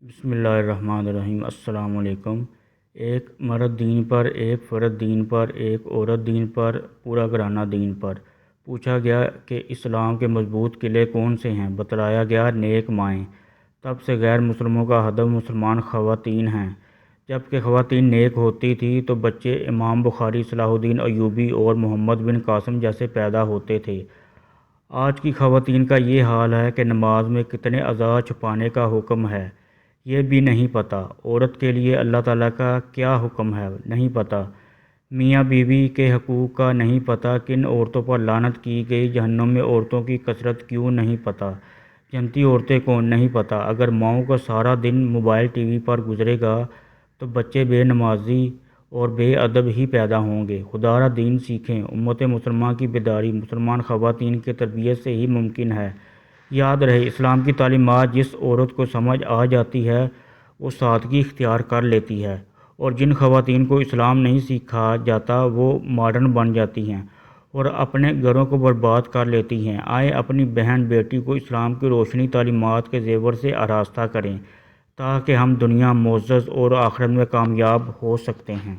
بسم اللہ الرحمن الرحیم۔ السلام علیکم۔ ایک مرد دین پر، ایک فرد دین پر، ایک عورت دین پر، پورا گھرانہ دین پر۔ پوچھا گیا کہ اسلام کے مضبوط قلعے کون سے ہیں؟ بتلایا گیا نیک مائیں۔ تب سے غیر مسلموں کا ہدف مسلمان خواتین ہیں۔ جب کہ خواتین نیک ہوتی تھیں تو بچے امام بخاری، صلاح الدین ایوبی اور محمد بن قاسم جیسے پیدا ہوتے تھے۔ آج کی خواتین کا یہ حال ہے کہ نماز میں کتنے اعضاء چھپانے کا حکم ہے یہ بھی نہیں پتہ۔ عورت کے لیے اللہ تعالیٰ کا کیا حکم ہے نہیں پتہ۔ میاں بیوی کے حقوق کا نہیں پتہ۔ کن عورتوں پر لعنت کی گئی؟ جہنم میں عورتوں کی کثرت کیوں نہیں پتہ؟ جنتی عورتیں کون نہیں پتہ۔ اگر ماؤں کا سارا دن موبائل ٹی وی پر گزرے گا تو بچے بے نمازی اور بے ادب ہی پیدا ہوں گے۔ خدا را دین سیکھیں۔ امت مسلمہ کی بیداری مسلمان خواتین کی تربیت سے ہی ممکن ہے۔ یاد رہے، اسلام کی تعلیمات جس عورت کو سمجھ آ جاتی ہے وہ سادگی اختیار کر لیتی ہے، اور جن خواتین کو اسلام نہیں سکھایا جاتا وہ ماڈرن بن جاتی ہیں اور اپنے گھروں کو برباد کر لیتی ہیں۔ آئیں اپنی بہن بیٹی کو اسلام کی روشنی تعلیمات کے زیور سے آراستہ کریں تاکہ ہم دنیا معزز اور آخرت میں کامیاب ہو سکتے ہیں۔